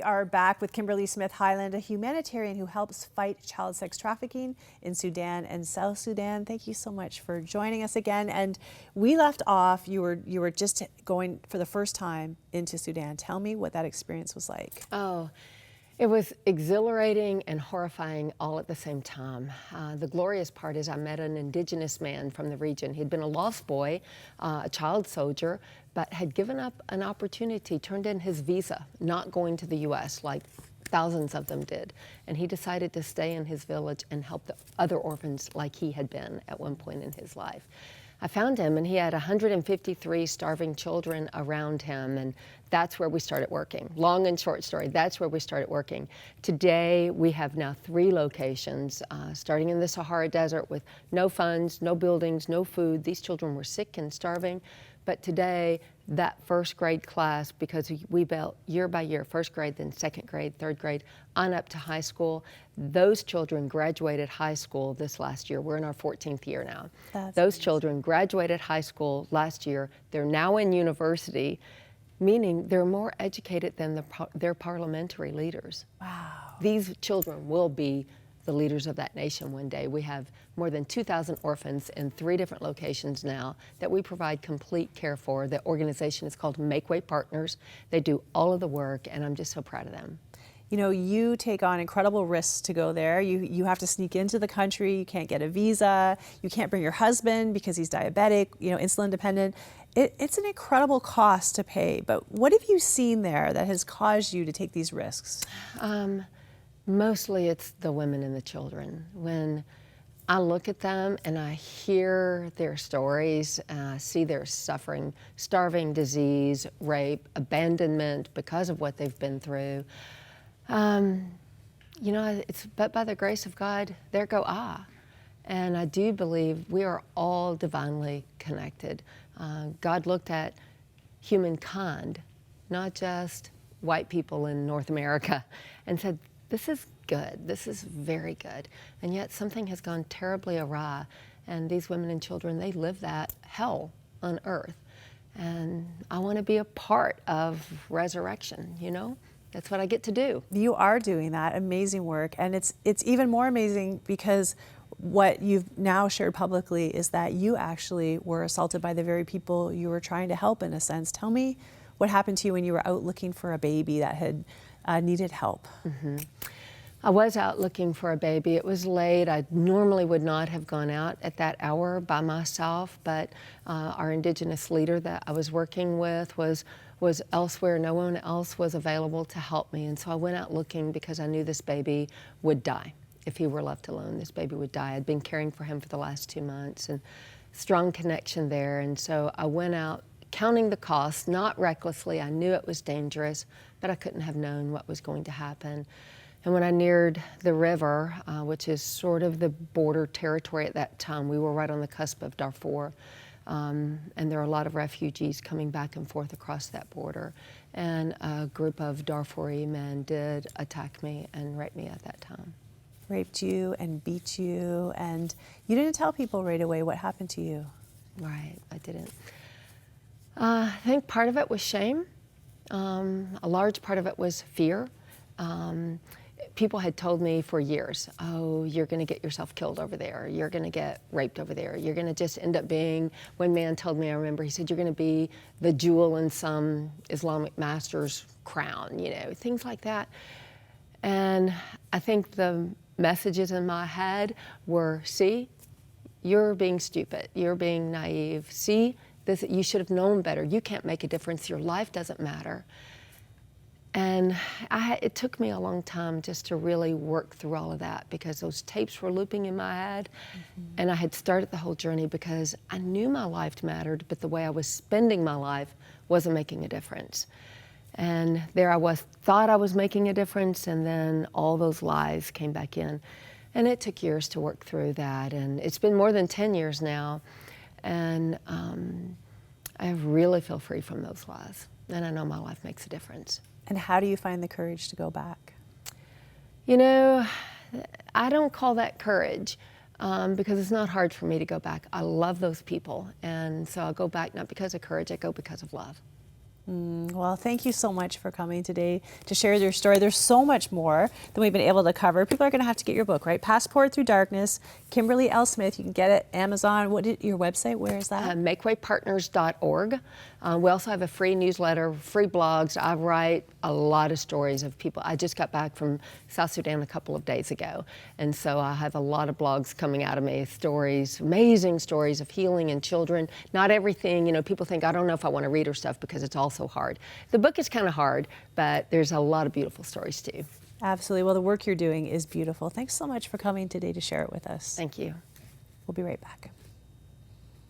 We are back with Kimberly Smith-Highland, a humanitarian who helps fight child sex trafficking in Sudan and South Sudan. Thank you so much for joining us again. And we left off, you were just going for the first time into Sudan. Tell me what that experience was like. Oh, it was exhilarating and horrifying all at the same time. The glorious part is I met an indigenous man from the region. He'd been a lost boy, a child soldier, but had given up an opportunity, turned in his visa, not going to the U.S. like thousands of them did. And he decided to stay in his village and help the other orphans like he had been at one point in his life. I found him, and he had 153 starving children around him, and that's where we started working. Long and short story, that's where we started working. Today, we have now 3 locations, starting in the Sahara Desert with no funds, no buildings, no food. These children were sick and starving, but today, that first grade class, because we built year by year, first grade, then second grade, third grade, on up to high school. Those children graduated high school this last year. We're in our 14th year now. Those children graduated high school last year. They're now in university, meaning they're more educated than their parliamentary leaders. Wow. These children will be the leaders of that nation one day. We have more than 2,000 orphans in 3 different locations now that we provide complete care for. The organization is called Make Way Partners. They do all of the work, and I'm just so proud of them. You know, you take on incredible risks to go there. You have to sneak into the country. You can't get a visa. You can't bring your husband because he's diabetic, you know, insulin dependent. It's an incredible cost to pay. But what have you seen there that has caused you to take these risks? Mostly it's the women and the children. When I look at them and I hear their stories, see their suffering, starving, disease, rape, abandonment because of what they've been through, you know, it's but by the grace of God, there go I. And I do believe we are all divinely connected. God looked at humankind, not just white people in North America, and said, this is good, this is very good. And yet something has gone terribly awry. And these women and children, they live that hell on earth. And I want to be a part of resurrection, you know? That's what I get to do. You are doing that amazing work, and it's even more amazing because what you've now shared publicly is that you actually were assaulted by the very people you were trying to help, in a sense. Tell me what happened to you when you were out looking for a baby that had needed help. Mm-hmm. I was out looking for a baby. It was late. I normally would not have gone out at that hour by myself, but our indigenous leader that I was working with was elsewhere. No one else was available to help me, and so I went out looking because I knew this baby would die. If he were left alone, this baby would die. I'd been caring for him for the last 2 months, and strong connection there, and so I went out counting the costs, not recklessly. I knew it was dangerous, but I couldn't have known what was going to happen. And when I neared the river, which is sort of the border territory at that time, we were right on the cusp of Darfur, and there are a lot of refugees coming back and forth across that border. And a group of Darfuri men did attack me and rape me at that time. Raped you and beat you, and you didn't tell people right away what happened to you. Right, I didn't. I think part of it was shame. A large part of it was fear. People had told me for years, oh, you're going to get yourself killed over there. You're going to get raped over there. You're going to just end up being, one man told me, I remember, he said, you're going to be the jewel in some Islamic master's crown, you know, things like that. And I think the messages in my head were, see, you're being stupid. You're being naive. See, this, you should have known better. You can't make a difference. Your life doesn't matter. And it took me a long time just to really work through all of that because those tapes were looping in my head. And I had started the whole journey because I knew my life mattered, but the way I was spending my life wasn't making a difference. And there I was, thought I was making a difference, and then all those lies came back in. And it took years to work through that. And it's been more than 10 years now. And I really feel free from those lies. And I know my life makes a difference. And how do you find the courage to go back? You know, I don't call that courage because it's not hard for me to go back. I love those people. And so I go back not because of courage, I go because of love. Well, thank you so much for coming today to share your story. There's so much more than we've been able to cover. People are going to have to get your book, right? Passport Through Darkness, Kimberly L. Smith. You can get it Amazon. Your website? Where is that? MakeWayPartners.org. We also have a free newsletter, free blogs. I write a lot of stories of people. I just got back from South Sudan a couple of days ago, and so I have a lot of blogs coming out of me, stories, amazing stories of healing in children. Not everything, you know, people think, I don't know if I want to read her stuff because it's all so hard. The book is kind of hard, but there's a lot of beautiful stories too. Absolutely. Well, the work you're doing is beautiful. Thanks so much for coming today to share it with us. Thank you. We'll be right back.